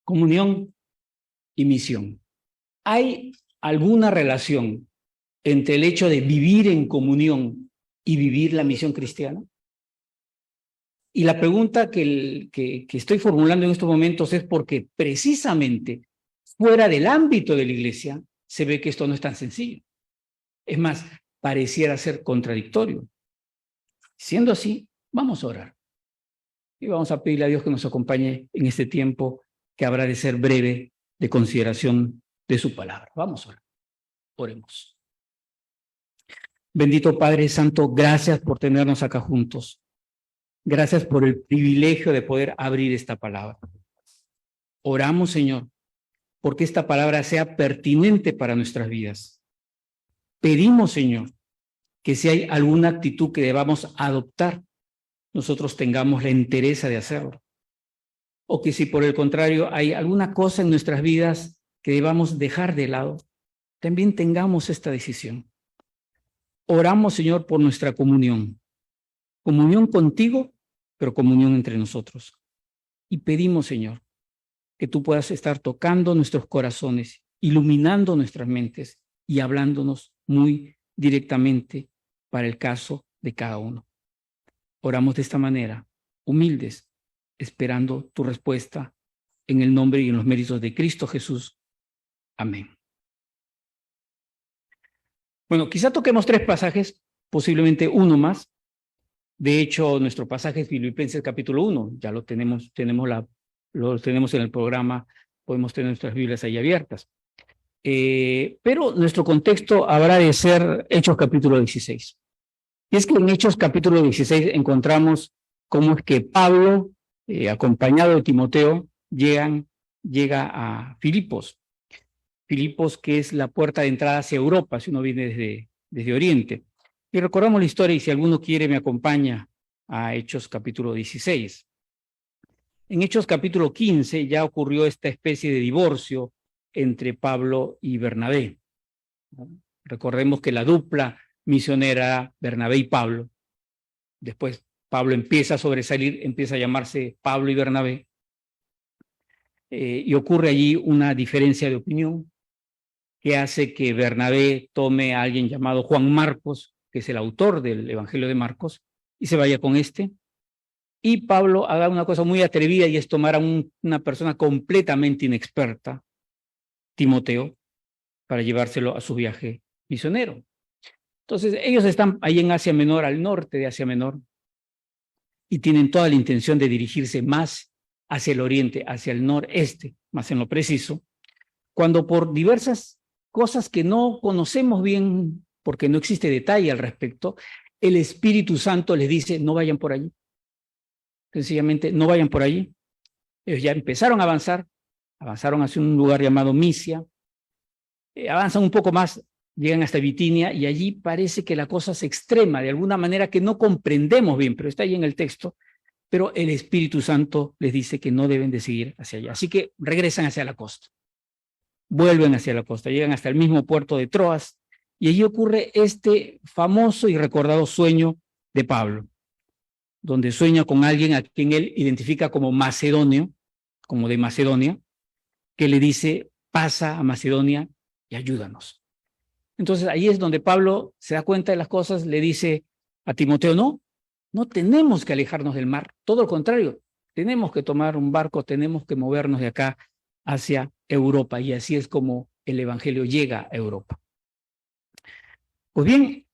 Comunión y misión. ¿Hay alguna relación entre el hecho de vivir en comunión y vivir la misión cristiana? Y la pregunta que estoy formulando en estos momentos es porque precisamente fuera del ámbito de la iglesia se ve que esto no es tan sencillo. Es más, pareciera ser contradictorio. Siendo así, vamos a orar. Y vamos a pedirle a Dios que nos acompañe en este tiempo que habrá de ser breve de consideración de su palabra. Vamos a orar. Oremos. Bendito Padre Santo, gracias por tenernos acá juntos. Gracias por el privilegio de poder abrir esta palabra. Oramos, Señor, porque esta palabra sea pertinente para nuestras vidas. Pedimos, Señor, que si hay alguna actitud que debamos adoptar, nosotros tengamos la entereza de hacerlo. O que si por el contrario hay alguna cosa en nuestras vidas que debamos dejar de lado, también tengamos esta decisión. Oramos, Señor, por nuestra comunión. Comunión contigo, pero comunión entre nosotros. Y pedimos, Señor, que tú puedas estar tocando nuestros corazones, iluminando nuestras mentes y hablándonos muy directamente para el caso de cada uno. Oramos de esta manera, humildes, esperando tu respuesta en el nombre y en los méritos de Cristo Jesús. Amén. Bueno, quizá toquemos 3 pasajes, posiblemente uno más. De hecho, nuestro pasaje es Filipenses capítulo 1, ya lo tenemos en el programa, podemos tener nuestras Biblias ahí abiertas. Pero nuestro contexto habrá de ser Hechos capítulo 16. Y es que en Hechos capítulo 16 encontramos cómo es que Pablo, acompañado de Timoteo, llega a Filipos. Filipos, que es la puerta de entrada hacia Europa, si uno viene desde Oriente. Y recordamos la historia, y si alguno quiere me acompaña a Hechos capítulo 16. En Hechos capítulo 15 ya ocurrió esta especie de divorcio entre Pablo y Bernabé. Recordemos que la dupla misionera Bernabé y Pablo. Después Pablo empieza a sobresalir, empieza a llamarse Pablo y Bernabé. Y ocurre allí una diferencia de opinión que hace que Bernabé tome a alguien llamado Juan Marcos, que es el autor del Evangelio de Marcos, y se vaya con este. Y Pablo haga una cosa muy atrevida y es tomar a una persona completamente inexperta, Timoteo, para llevárselo a su viaje misionero. Entonces, ellos están ahí en Asia Menor, al norte de Asia Menor, y tienen toda la intención de dirigirse más hacia el oriente, hacia el noreste, más en lo preciso, cuando por diversas cosas que no conocemos bien, porque no existe detalle al respecto, el Espíritu Santo les dice, no vayan por allí. Sencillamente, no vayan por allí. Ellos ya empezaron a avanzar, avanzaron hacia un lugar llamado Misia, avanzan un poco más, llegan hasta Bitinia, y allí parece que la cosa se extrema de alguna manera que no comprendemos bien, pero está ahí en el texto, pero el Espíritu Santo les dice que no deben de seguir hacia allá. Así que regresan hacia la costa. Vuelven hacia la costa, llegan hasta el mismo puerto de Troas, y allí ocurre este famoso y recordado sueño de Pablo, donde sueña con alguien a quien él identifica como macedonio, como de Macedonia, que le dice, pasa a Macedonia y ayúdanos. Entonces ahí es donde Pablo se da cuenta de las cosas, le dice a Timoteo, no tenemos que alejarnos del mar, todo lo contrario, tenemos que tomar un barco, tenemos que movernos de acá hacia Europa, y así es como el Evangelio llega a Europa. Pues bien,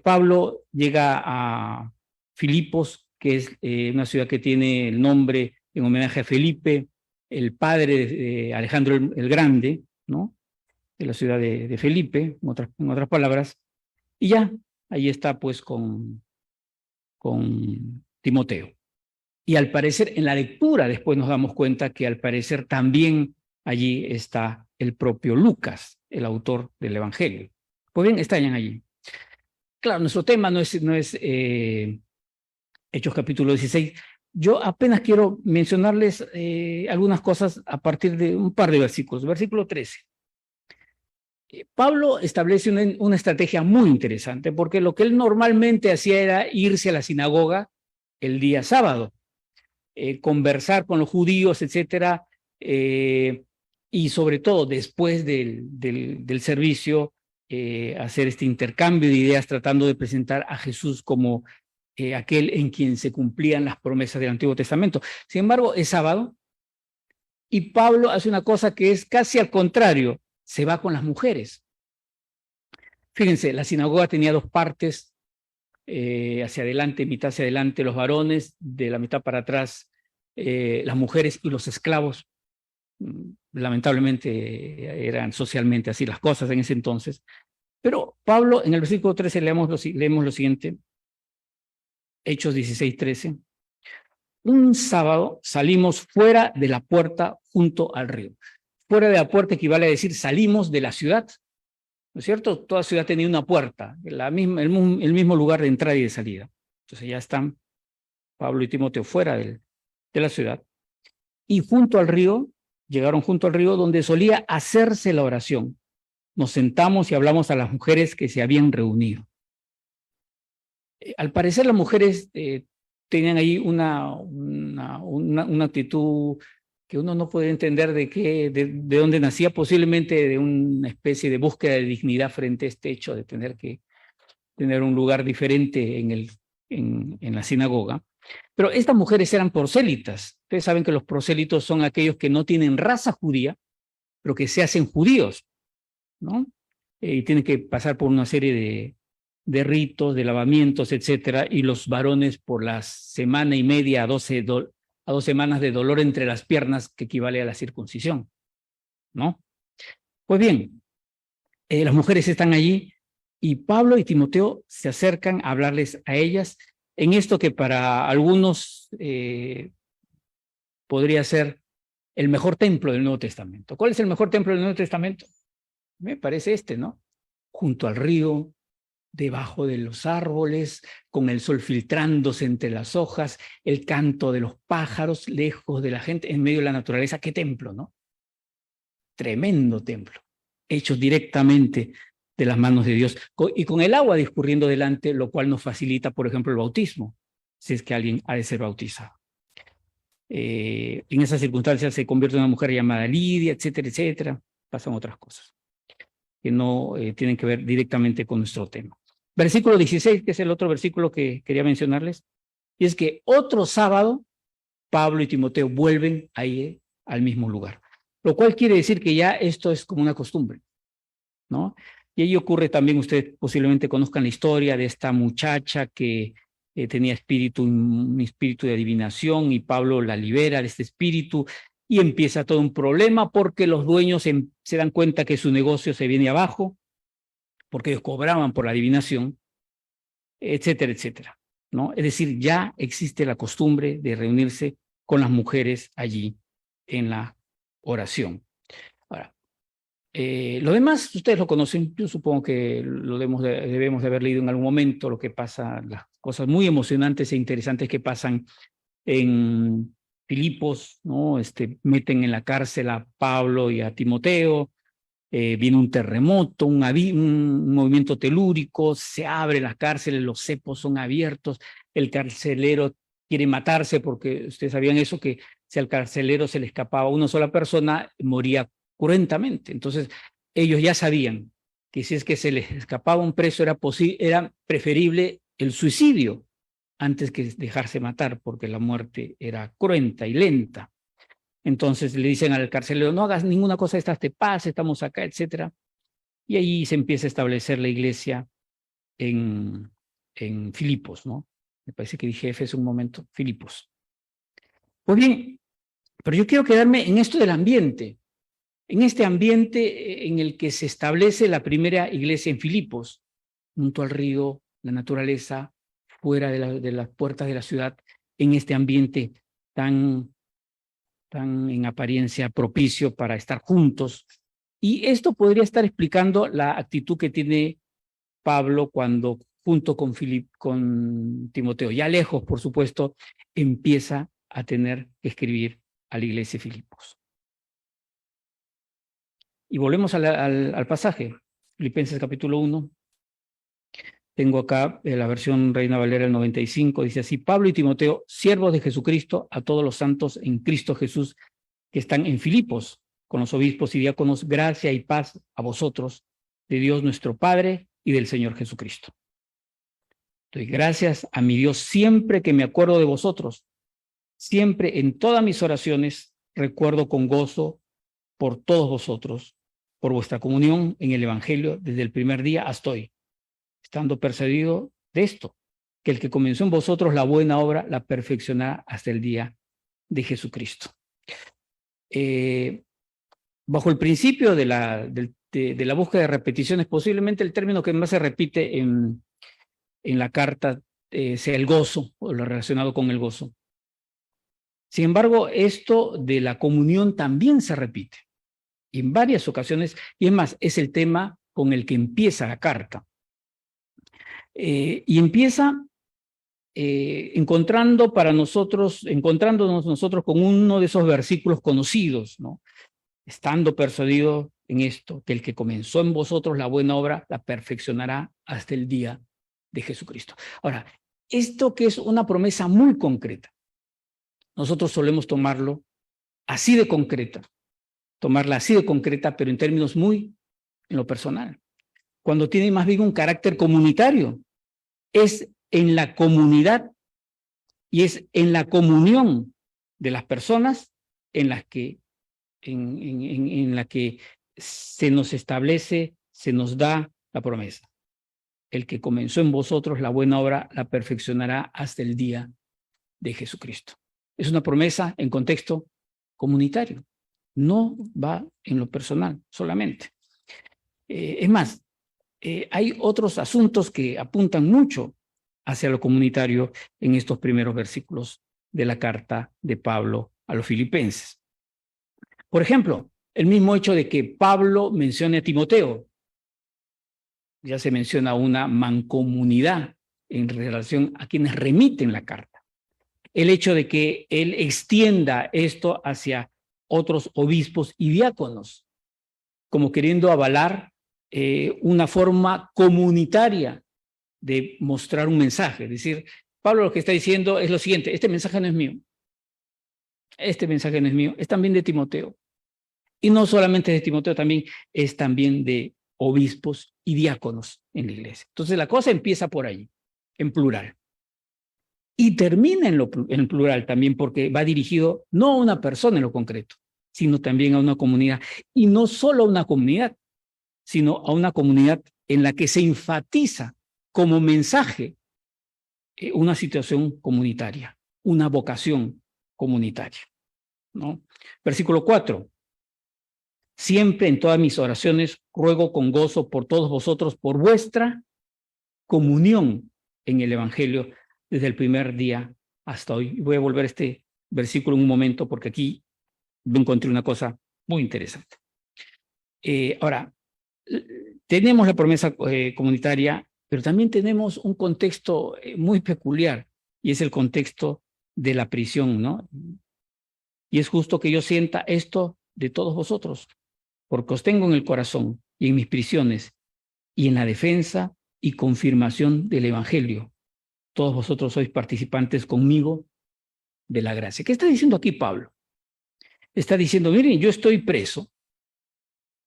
Pablo llega a Filipos, que es una ciudad que tiene el nombre en homenaje a Felipe, el padre de Alejandro el Grande, ¿no? De la ciudad de Felipe, en otras palabras, y ya, ahí está pues con Timoteo. Y al parecer, en la lectura después nos damos cuenta que al parecer también allí está el propio Lucas, el autor del Evangelio. Pues bien, están allí. Claro, nuestro tema no es Hechos capítulo 16. Yo apenas quiero mencionarles algunas cosas a partir de un par de versículos. Versículo 13. Pablo establece una estrategia muy interesante, porque lo que él normalmente hacía era irse a la sinagoga el día sábado, conversar con los judíos, etcétera, y sobre todo después del servicio, hacer este intercambio de ideas tratando de presentar a Jesús como aquel en quien se cumplían las promesas del Antiguo Testamento. Sin embargo, es sábado y Pablo hace una cosa que es casi al contrario, se va con las mujeres. Fíjense, la sinagoga tenía dos partes, hacia adelante, mitad hacia adelante los varones, de la mitad para atrás las mujeres y los esclavos. Lamentablemente eran socialmente así las cosas en ese entonces. Pero Pablo, en el versículo 13, leemos lo siguiente, Hechos 16:13. Un sábado salimos fuera de la puerta junto al río. Fuera de la puerta equivale a decir salimos de la ciudad, ¿no es cierto? Toda ciudad tenía una puerta, el mismo lugar de entrada y de salida. Entonces ya están Pablo y Timoteo fuera de la ciudad. Y junto al río, llegaron junto al río donde solía hacerse la oración. Nos sentamos y hablamos a las mujeres que se habían reunido. Al parecer las mujeres tenían ahí una actitud que uno no puede entender de dónde nacía, posiblemente de una especie de búsqueda de dignidad frente a este hecho de tener que tener un lugar diferente en la sinagoga. Pero estas mujeres eran prosélitas. Ustedes saben que los prosélitos son aquellos que no tienen raza judía, pero que se hacen judíos, ¿no? Y tienen que pasar por una serie de ritos, de lavamientos, etcétera, y los varones por la semana y media a 2 semanas de dolor entre las piernas, que equivale a la circuncisión, ¿no? Pues bien, las mujeres están allí y Pablo y Timoteo se acercan a hablarles a ellas en esto que para algunos podría ser el mejor templo del Nuevo Testamento. ¿Cuál es el mejor templo del Nuevo Testamento? Me parece ¿no? Junto al río, debajo de los árboles, con el sol filtrándose entre las hojas, el canto de los pájaros, lejos de la gente, en medio de la naturaleza. ¡Qué templo!, ¿no? Tremendo templo, hecho directamente de las manos de Dios, y con el agua discurriendo delante, lo cual nos facilita, por ejemplo, el bautismo, si es que alguien ha de ser bautizado. En esas circunstancias se convierte en una mujer llamada Lidia, etcétera, etcétera. Pasan otras cosas que no tienen que ver directamente con nuestro tema. Versículo 16, que es el otro versículo que quería mencionarles, y es que otro sábado Pablo y Timoteo vuelven ahí al mismo lugar, lo cual quiere decir que ya esto es como una costumbre, ¿no? Y ahí ocurre también, ustedes posiblemente conozcan la historia de esta muchacha que tenía un espíritu de adivinación, y Pablo la libera de este espíritu y empieza todo un problema porque los dueños se dan cuenta que su negocio se viene abajo, porque ellos cobraban por la adivinación, etcétera, etcétera, ¿no? Es decir, ya existe la costumbre de reunirse con las mujeres allí en la oración. Ahora, lo demás ustedes lo conocen, yo supongo que lo debemos de haber leído en algún momento, lo que pasa, las cosas muy emocionantes e interesantes que pasan en Filipos, ¿no? Meten en la cárcel a Pablo y a Timoteo, viene un terremoto, un movimiento telúrico, se abre las cárceles, los cepos son abiertos, el carcelero quiere matarse, porque ustedes sabían eso, que si al carcelero se le escapaba una sola persona, moría cruentamente. Entonces, ellos ya sabían que si es que se les escapaba un preso, era preferible el suicidio antes que dejarse matar, porque la muerte era cruenta y lenta. Entonces le dicen al carcelero, no hagas ninguna cosa de estas, te paz, estamos acá, etcétera. Y ahí se empieza a establecer la iglesia en Filipos, ¿no? Me parece que dije Éfeso un momento, Filipos. Pues bien, pero yo quiero quedarme en esto del ambiente, en este ambiente en el que se establece la primera iglesia en Filipos, junto al río, la naturaleza, fuera de las puertas de la ciudad, en este ambiente tan en apariencia propicio para estar juntos. Y esto podría estar explicando la actitud que tiene Pablo cuando, junto con Timoteo, ya lejos, por supuesto, empieza a tener que escribir a la iglesia de Filipos. Y volvemos al pasaje, Filipenses capítulo 1. Tengo acá la versión Reina Valera del 95, dice así: Pablo y Timoteo, siervos de Jesucristo, a todos los santos en Cristo Jesús que están en Filipos, con los obispos y diáconos, gracia y paz a vosotros, de Dios nuestro Padre y del Señor Jesucristo. Doy gracias a mi Dios siempre que me acuerdo de vosotros. Siempre en todas mis oraciones recuerdo con gozo por todos vosotros, por vuestra comunión en el Evangelio desde el primer día hasta hoy, estando persuadido de esto, que el que comenzó en vosotros la buena obra la perfeccionará hasta el día de Jesucristo. Bajo el principio de la búsqueda de repeticiones, posiblemente el término que más se repite en la carta sea el gozo, o lo relacionado con el gozo. Sin embargo, esto de la comunión también se repite en varias ocasiones, y es más, es el tema con el que empieza la carta. Y empieza encontrándonos nosotros con uno de esos versículos conocidos, ¿no? Estando persuadido en esto, que el que comenzó en vosotros la buena obra, la perfeccionará hasta el día de Jesucristo. Ahora, esto que es una promesa muy concreta, nosotros solemos tomarla así de concreta, pero en términos muy en lo personal. Cuando tiene más bien un carácter comunitario, es en la comunidad y es en la comunión de las personas en las que se nos establece, se nos da la promesa. El que comenzó en vosotros la buena obra la perfeccionará hasta el día de Jesucristo. Es una promesa en contexto comunitario. No va en lo personal solamente. Es más, hay otros asuntos que apuntan mucho hacia lo comunitario en estos primeros versículos de la carta de Pablo a los filipenses. Por ejemplo, el mismo hecho de que Pablo mencione a Timoteo. Ya se menciona una mancomunidad en relación a quienes remiten la carta. El hecho de que él extienda esto hacia otros obispos y diáconos, como queriendo avalar una forma comunitaria de mostrar un mensaje. Es decir, Pablo lo que está diciendo es lo siguiente: este mensaje no es mío. Este mensaje no es mío, es también de Timoteo. Y no solamente de Timoteo, es también de obispos y diáconos en la iglesia. Entonces la cosa empieza por ahí, en plural. Y termina en plural también, porque va dirigido no a una persona en lo concreto, sino también a una comunidad. Y no solo a una comunidad, sino a una comunidad en la que se enfatiza como mensaje una situación comunitaria, una vocación comunitaria, ¿no? Versículo 4. Siempre en todas mis oraciones ruego con gozo por todos vosotros, por vuestra comunión en el Evangelio desde el primer día hasta hoy. Voy a volver a este versículo en un momento porque aquí encontré una cosa muy interesante. Ahora, tenemos la promesa comunitaria, pero también tenemos un contexto muy peculiar, y es el contexto de la prisión, ¿no? Y es justo que yo sienta esto de todos vosotros, porque os tengo en el corazón y en mis prisiones y en la defensa y confirmación del Evangelio. Todos vosotros sois participantes conmigo de la gracia. ¿Qué está diciendo aquí Pablo? Está diciendo, miren, yo estoy preso,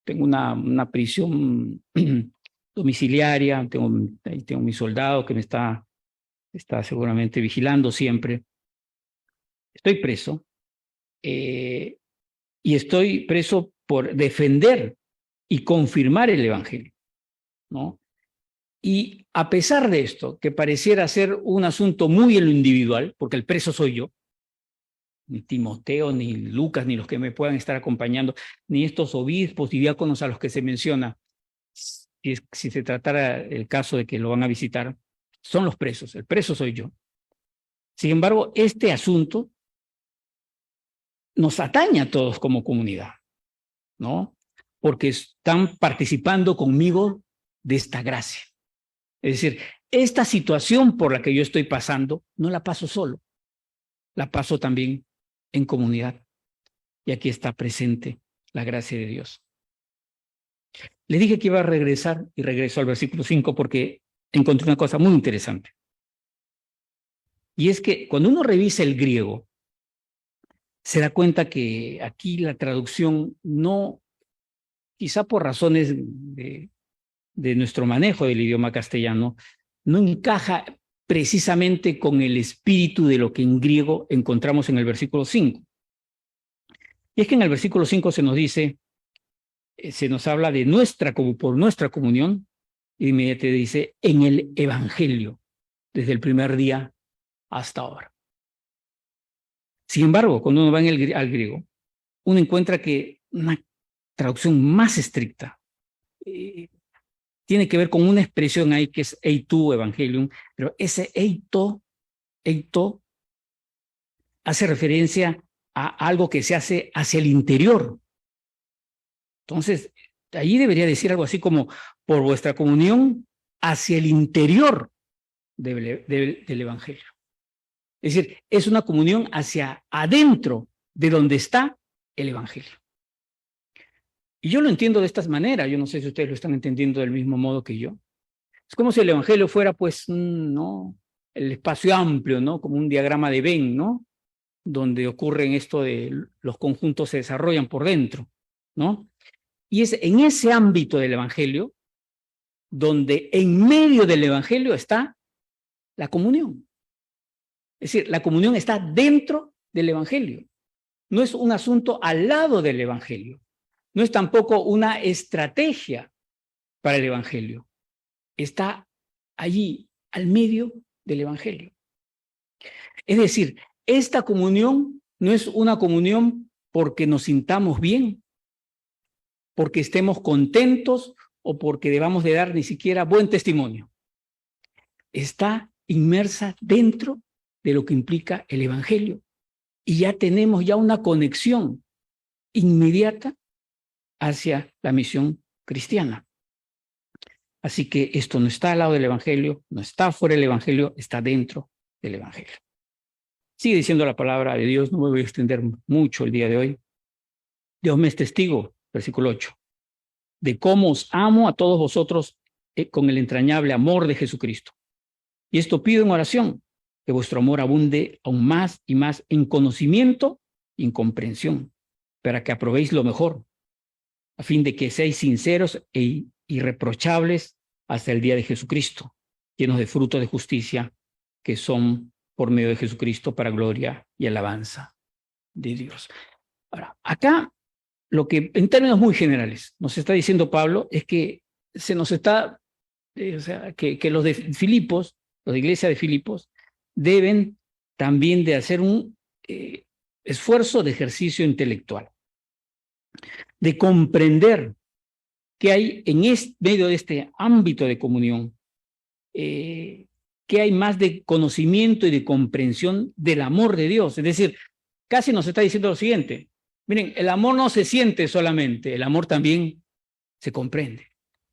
tengo una prisión domiciliaria, tengo mi soldado que me está seguramente vigilando siempre. Estoy preso y estoy preso por defender y confirmar el Evangelio, ¿no? Y a pesar de esto, que pareciera ser un asunto muy en lo individual, porque el preso soy yo, ni Timoteo, ni Lucas, ni los que me puedan estar acompañando, ni estos obispos y diáconos a los que se menciona, si se tratara el caso de que lo van a visitar, son los presos, el preso soy yo. Sin embargo, este asunto nos atañe a todos como comunidad, ¿no? Porque están participando conmigo de esta gracia. Es decir, esta situación por la que yo estoy pasando, no la paso solo, la paso también en comunidad. Y aquí está presente la gracia de Dios. Le dije que iba a regresar y regreso al versículo 5 porque encontré una cosa muy interesante. Y es que cuando uno revisa el griego, se da cuenta que aquí la traducción no, quizá por razones de nuestro manejo del idioma castellano, no encaja precisamente con el espíritu de lo que en griego encontramos en el versículo 5. Y es que en el versículo 5 se nos dice, se nos habla de por nuestra comunión, y inmediatamente dice, en el Evangelio, desde el primer día hasta ahora. Sin embargo, cuando uno va al griego, uno encuentra que una traducción más estricta tiene que ver con una expresión ahí que es eitou evangelium, pero ese eito hace referencia a algo que se hace hacia el interior. Entonces, ahí debería decir algo así como, por vuestra comunión hacia el interior del evangelio. Es decir, es una comunión hacia adentro de donde está el evangelio. Y yo lo entiendo de esta manera, yo no sé si ustedes lo están entendiendo del mismo modo que yo. Es como si el evangelio fuera, pues, ¿no? El espacio amplio, ¿no? Como un diagrama de Venn, ¿no? Donde ocurren esto de los conjuntos se desarrollan por dentro, ¿no? Y es en ese ámbito del evangelio donde en medio del evangelio está la comunión. Es decir, la comunión está dentro del evangelio. No es un asunto al lado del evangelio. No es tampoco una estrategia para el evangelio. Está allí, al medio del evangelio. Es decir, esta comunión no es una comunión porque nos sintamos bien, porque estemos contentos o porque debamos de dar ni siquiera buen testimonio. Está inmersa dentro de lo que implica el evangelio. Y ya tenemos una conexión inmediata hacia la misión cristiana. Así que esto no está al lado del evangelio, no está fuera del evangelio, está dentro del evangelio. Sigue diciendo la palabra de Dios, no me voy a extender mucho el día de hoy. Dios me es testigo, versículo 8, de cómo os amo a todos vosotros con el entrañable amor de Jesucristo. Y esto pido en oración, que vuestro amor abunde aún más y más en conocimiento y en comprensión, para que aprobéis lo mejor, a fin de que seáis sinceros e irreprochables hasta el día de Jesucristo, llenos de frutos de justicia que son por medio de Jesucristo para gloria y alabanza de Dios. Ahora, acá lo que en términos muy generales nos está diciendo Pablo es que se nos está, que los de Filipos, los de iglesia de Filipos, deben también de hacer un esfuerzo de ejercicio intelectual, de comprender que hay en medio de este ámbito de comunión, que hay más de conocimiento y de comprensión del amor de Dios. Es decir, casi nos está diciendo lo siguiente: miren, el amor no se siente solamente, el amor también se comprende.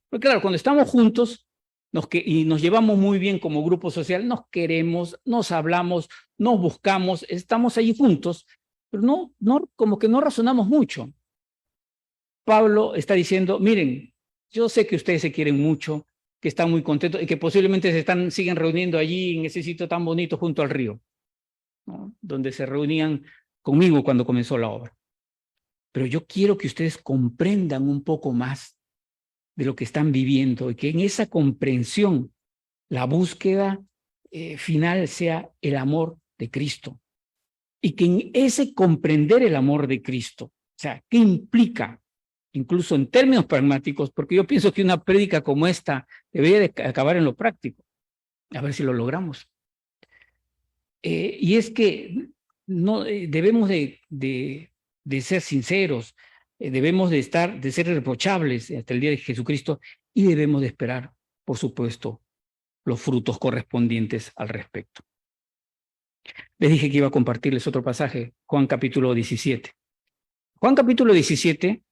Porque claro, cuando estamos juntos y nos llevamos muy bien como grupo social, nos queremos, nos hablamos, nos buscamos, estamos allí juntos, pero como que no razonamos mucho. Pablo está diciendo, miren, yo sé que ustedes se quieren mucho, que están muy contentos y que posiblemente siguen reuniendo allí en ese sitio tan bonito junto al río, ¿no? Donde se reunían conmigo cuando comenzó la obra. Pero yo quiero que ustedes comprendan un poco más de lo que están viviendo y que en esa comprensión la búsqueda final sea el amor de Cristo. Y que en ese comprender el amor de Cristo, o sea, ¿qué implica? Incluso en términos pragmáticos, porque yo pienso que una prédica como esta debería de acabar en lo práctico. A ver si lo logramos. Y es que no debemos de ser sinceros, debemos de ser irreprochables hasta el día de Jesucristo y debemos de esperar, por supuesto, los frutos correspondientes al respecto. Les dije que iba a compartirles otro pasaje, Juan capítulo 17. Juan capítulo 17,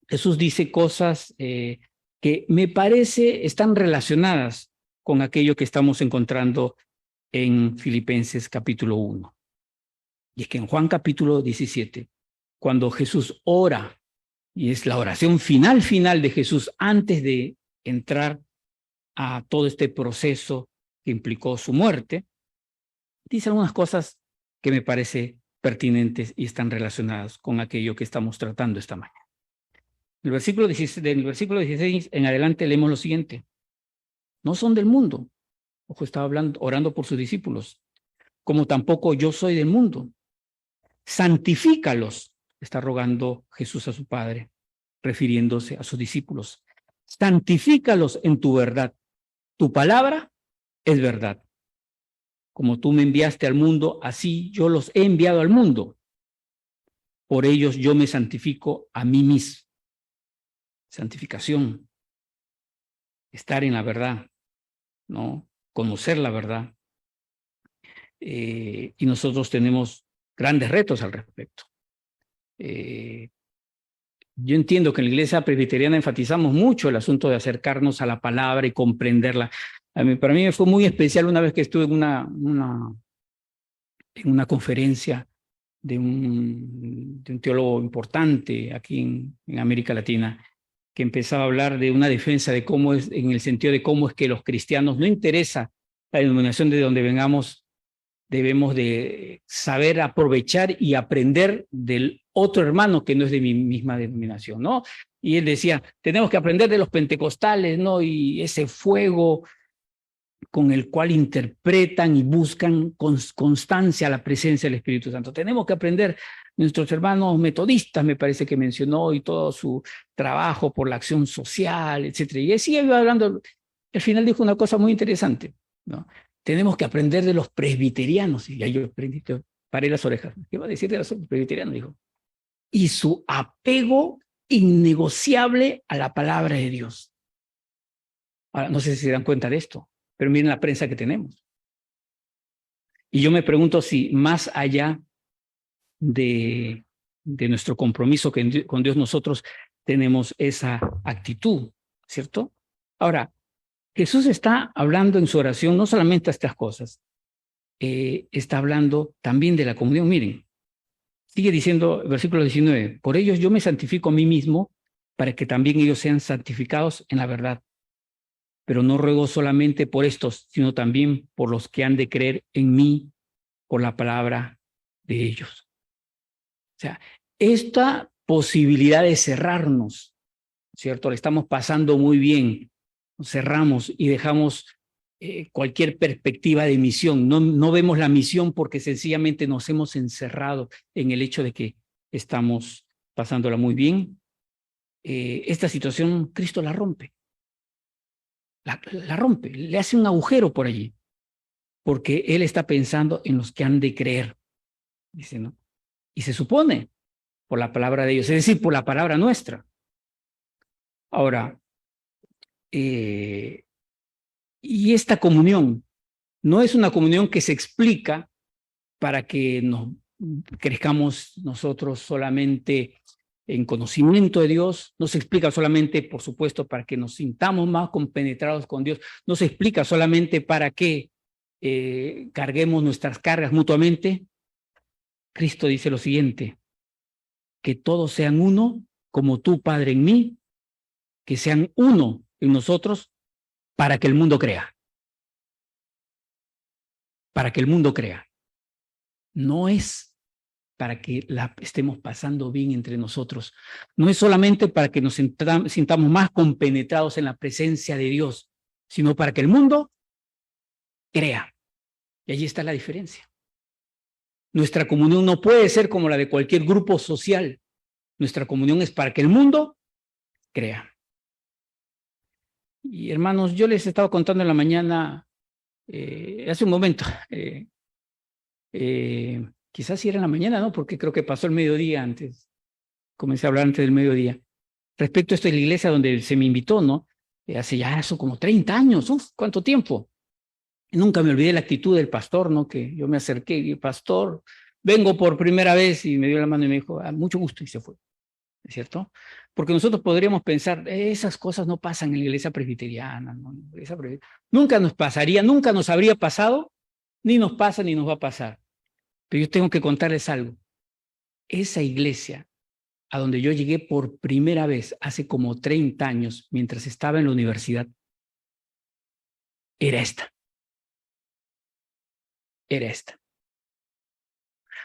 Jesús dice cosas que me parece están relacionadas con aquello que estamos encontrando en Filipenses capítulo 1. Y es que en Juan capítulo 17, cuando Jesús ora, y es la oración final de Jesús antes de entrar a todo este proceso que implicó su muerte, dice algunas cosas que me parece pertinentes y están relacionadas con aquello que estamos tratando esta mañana. Del versículo 16 en adelante leemos lo siguiente. No son del mundo. Ojo, estaba orando por sus discípulos. Como tampoco yo soy del mundo. Santifícalos, está rogando Jesús a su Padre, refiriéndose a sus discípulos. Santifícalos en tu verdad. Tu palabra es verdad. Como tú me enviaste al mundo, así yo los he enviado al mundo. Por ellos yo me santifico a mí mismo. Santificación. Estar en la verdad, ¿no? Conocer la verdad. Y nosotros tenemos grandes retos al respecto. Yo entiendo que en la iglesia presbiteriana enfatizamos mucho el asunto de acercarnos a la palabra y comprenderla. Para mí fue muy especial una vez que estuve en una conferencia de un teólogo importante aquí en América Latina, que empezaba a hablar de una defensa de cómo es, en el sentido de cómo es que los cristianos, no interesa la denominación de donde vengamos, debemos de saber aprovechar y aprender del otro hermano que no es de mi misma denominación, ¿no? Y él decía, tenemos que aprender de los pentecostales, ¿no? Y ese fuego con el cual interpretan y buscan con constancia la presencia del Espíritu Santo. Tenemos que aprender nuestros hermanos metodistas, me parece que mencionó, y todo su trabajo por la acción social, etcétera. Y así iba hablando, al final dijo una cosa muy interesante, ¿no? Tenemos que aprender de los presbiterianos. Y ahí yo paré las orejas. ¿Qué va a decir de los presbiterianos? Dijo. Y su apego innegociable a la palabra de Dios. Ahora, no sé si se dan cuenta de esto, pero miren la prensa que tenemos. Y yo me pregunto si más allá de nuestro compromiso con Dios, nosotros tenemos esa actitud, ¿cierto? Ahora, Jesús está hablando en su oración no solamente de estas cosas, está hablando también de la comunión. Miren, sigue diciendo el versículo 19, por ellos yo me santifico a mí mismo para que también ellos sean santificados en la verdad. Pero no ruego solamente por estos, sino también por los que han de creer en mí por la palabra de ellos. O sea, esta posibilidad de cerrarnos, ¿cierto? Le estamos pasando muy bien, nos cerramos y dejamos cualquier perspectiva de misión. No vemos la misión porque sencillamente nos hemos encerrado en el hecho de que estamos pasándola muy bien. Esta situación Cristo la rompe. La rompe, le hace un agujero por allí, porque Él está pensando en los que han de creer, dice, ¿no? Y se supone por la palabra de ellos, es decir, por la palabra nuestra. Ahora, y esta comunión no es una comunión que se explica para que nos crezcamos nosotros solamente en conocimiento de Dios, no se explica solamente, por supuesto, para que nos sintamos más compenetrados con Dios, no se explica solamente para que carguemos nuestras cargas mutuamente. Cristo dice lo siguiente, que todos sean uno, como tú, Padre, en mí, que sean uno en nosotros, para que el mundo crea. Para que el mundo crea. No es para que la estemos pasando bien entre nosotros. No es solamente para que nos sintamos más compenetrados en la presencia de Dios, sino para que el mundo crea. Y allí está la diferencia. Nuestra comunión no puede ser como la de cualquier grupo social. Nuestra comunión es para que el mundo crea. Y hermanos, yo les estaba contando en la mañana, hace un momento, quizás sí era en la mañana, ¿no? Porque creo que pasó el mediodía antes. Comencé a hablar antes del mediodía. Respecto a esto de la iglesia donde se me invitó, ¿no? Hace ya eso como 30 años, ¡uf! ¿Cuánto tiempo? Y nunca me olvidé la actitud del pastor, ¿no? Que yo me acerqué y pastor, vengo por primera vez, y me dio la mano y me dijo, mucho gusto, y se fue, ¿es cierto? Porque nosotros podríamos pensar, esas cosas no pasan en la iglesia presbiteriana, ¿no? Nunca nos pasaría, nunca nos habría pasado, ni nos pasa ni nos va a pasar. Pero yo tengo que contarles algo. Esa iglesia a donde yo llegué por primera vez hace como 30 años, mientras estaba en la universidad, era esta. Era esta.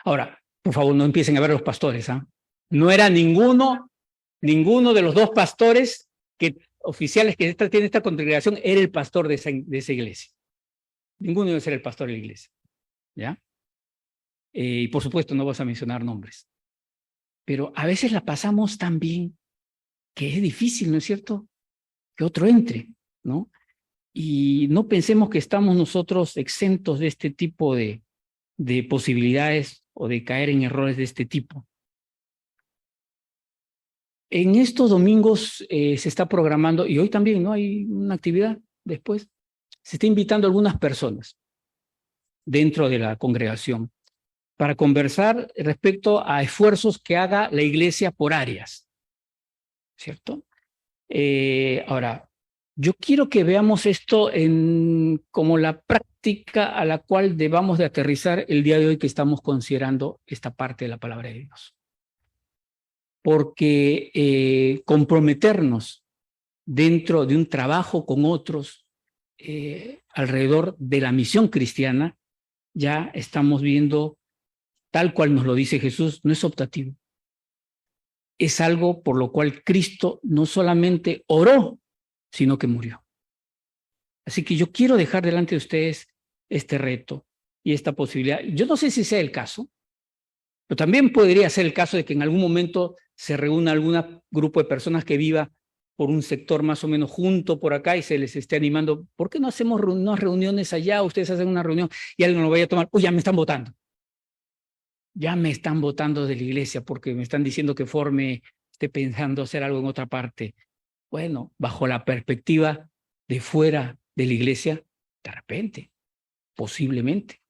Ahora, Por favor, no empiecen a ver a los pastores, ¿ah? No era ninguno de los dos pastores oficiales que tiene esta congregación era el pastor de esa iglesia. Ninguno debe ser el pastor de la iglesia, ¿ya? Y por supuesto no vas a mencionar nombres. Pero a veces la pasamos tan bien que es difícil, ¿no es cierto?, que otro entre, ¿no? Y no pensemos que estamos nosotros exentos de este tipo de posibilidades o de caer en errores de este tipo. En estos domingos se está programando, y hoy también, ¿no? Hay una actividad después. Se está invitando a algunas personas dentro de la congregación para conversar respecto a esfuerzos que haga la iglesia por áreas, ¿cierto? Ahora, yo quiero que veamos esto como la práctica a la cual debamos de aterrizar el día de hoy que estamos considerando esta parte de la palabra de Dios. Porque comprometernos dentro de un trabajo con otros alrededor de la misión cristiana, ya estamos viendo, tal cual nos lo dice Jesús, no es optativo. Es algo por lo cual Cristo no solamente oró, sino que murió. Así que yo quiero dejar delante de ustedes este reto y esta posibilidad. Yo no sé si sea el caso, pero también podría ser el caso de que en algún momento se reúna algún grupo de personas que viva por un sector más o menos junto por acá y se les esté animando. ¿Por qué no hacemos unas reuniones allá? Ustedes hacen una reunión y alguien lo vaya a tomar. Uy, ya me están votando. Ya me están votando de la iglesia porque me están diciendo que esté pensando hacer algo en otra parte. Bueno, bajo la perspectiva de fuera de la iglesia, de repente, posiblemente.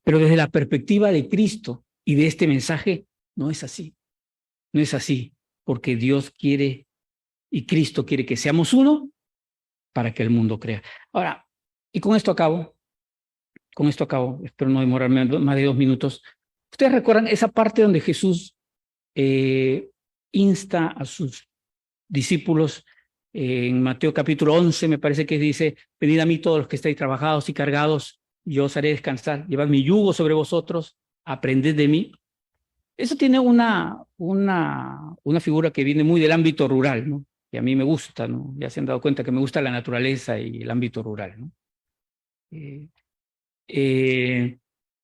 Pero desde la perspectiva de Cristo y de este mensaje, no es así. No es así, porque Dios quiere y Cristo quiere que seamos uno para que el mundo crea. Ahora, y con esto acabo, espero no demorarme más de 2 minutos. ¿Ustedes recuerdan esa parte donde Jesús insta a sus discípulos en Mateo capítulo 11, me parece que dice, venid a mí todos los que estáis trabajados y cargados, yo os haré descansar, llevad mi yugo sobre vosotros, aprended de mí? Eso tiene una figura que viene muy del ámbito rural, ¿no? Y a mí me gusta, ¿no? Ya se han dado cuenta que me gusta la naturaleza y el ámbito rural, ¿no?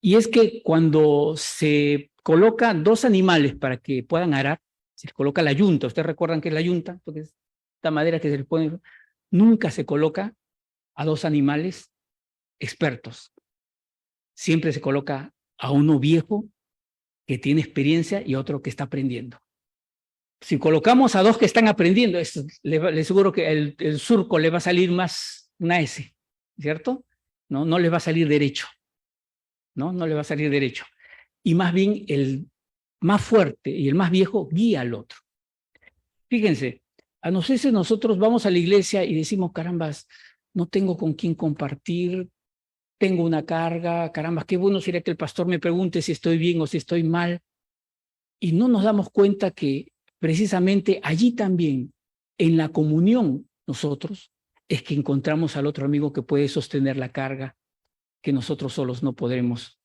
Y es que cuando se colocan 2 animales para que puedan arar, se coloca la yunta. ¿Ustedes recuerdan qué es la yunta? Porque es esta madera que se le pone. Nunca se coloca a 2 animales expertos. Siempre se coloca a uno viejo que tiene experiencia y otro que está aprendiendo. Si colocamos a 2 que están aprendiendo, le seguro que el surco le va a salir más una S, ¿cierto? No les va a salir derecho. No le va a salir derecho. Y más bien el más fuerte y el más viejo guía al otro. Fíjense, a nosotros vamos a la iglesia y decimos, carambas, no tengo con quién compartir, tengo una carga, carambas, qué bueno sería que el pastor me pregunte si estoy bien o si estoy mal. Y no nos damos cuenta que precisamente allí también, en la comunión, nosotros, es que encontramos al otro amigo que puede sostener la carga que nosotros solos no podremos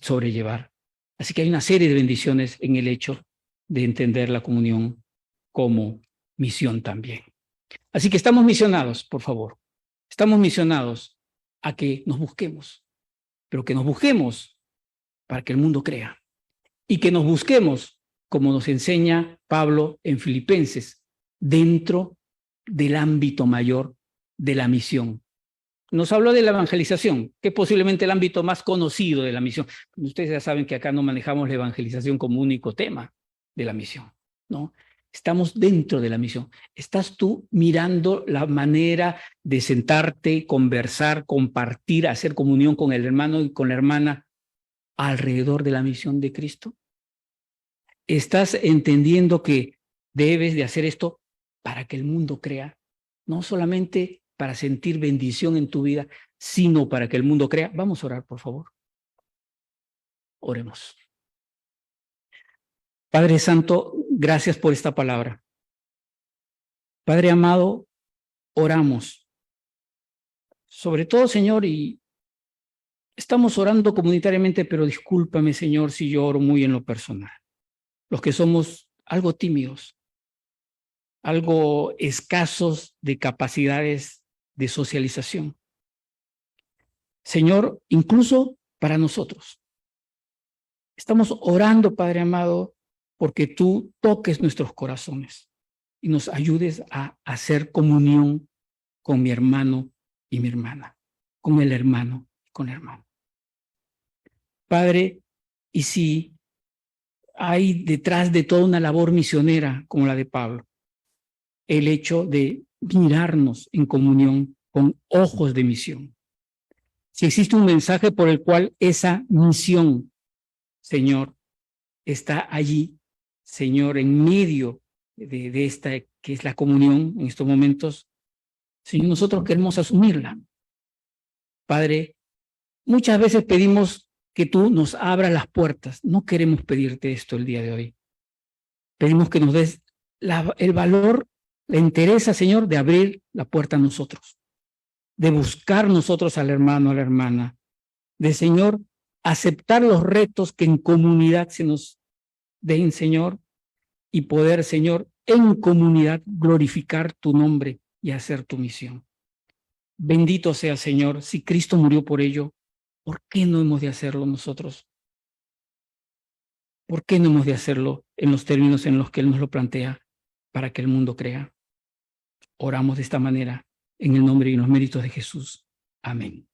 sobrellevar. Así que hay una serie de bendiciones en el hecho de entender la comunión como misión también. Así que estamos misionados, por favor. Estamos misionados a que nos busquemos, pero que nos busquemos para que el mundo crea. Y que nos busquemos, como nos enseña Pablo en Filipenses, dentro del ámbito mayor de la misión. Nos habló de la evangelización, que es posiblemente el ámbito más conocido de la misión. Ustedes ya saben que acá no manejamos la evangelización como único tema de la misión, ¿no? Estamos dentro de la misión. Estás tú mirando la manera de sentarte, conversar, compartir, hacer comunión con el hermano y con la hermana alrededor de la misión de Cristo. Estás entendiendo que debes de hacer esto para que el mundo crea, no solamente para sentir bendición en tu vida, sino para que el mundo crea. Vamos a orar, por favor. Oremos. Padre Santo, gracias por esta palabra. Padre amado, oramos. Sobre todo, Señor, y Estamos orando comunitariamente, pero discúlpame, Señor, si yo oro muy en lo personal. Los que somos algo tímidos, algo escasos de capacidades de socialización. Señor, incluso para nosotros. Estamos orando, Padre amado, porque tú toques nuestros corazones y nos ayudes a hacer comunión con mi hermano y mi hermana, con el hermano y con el hermano. Padre, y si hay detrás de toda una labor misionera como la de Pablo, el hecho de mirarnos en comunión con ojos de misión. Si existe un mensaje por el cual esa misión, Señor, está allí, Señor, en medio de esta que es la comunión en estos momentos, Señor, nosotros queremos asumirla. Padre, muchas veces pedimos que tú nos abras las puertas. No queremos pedirte esto el día de hoy. Pedimos que nos des el valor, la interesa, Señor, de abrir la puerta a nosotros, de buscar nosotros al hermano, a la hermana, de, Señor, aceptar los retos que en comunidad se nos den, Señor, y poder, Señor, en comunidad glorificar tu nombre y hacer tu misión. Bendito sea, Señor, si Cristo murió por ello, ¿por qué no hemos de hacerlo nosotros? ¿Por qué no hemos de hacerlo en los términos en los que Él nos lo plantea para que el mundo crea? Oramos de esta manera en el nombre y en los méritos de Jesús. Amén.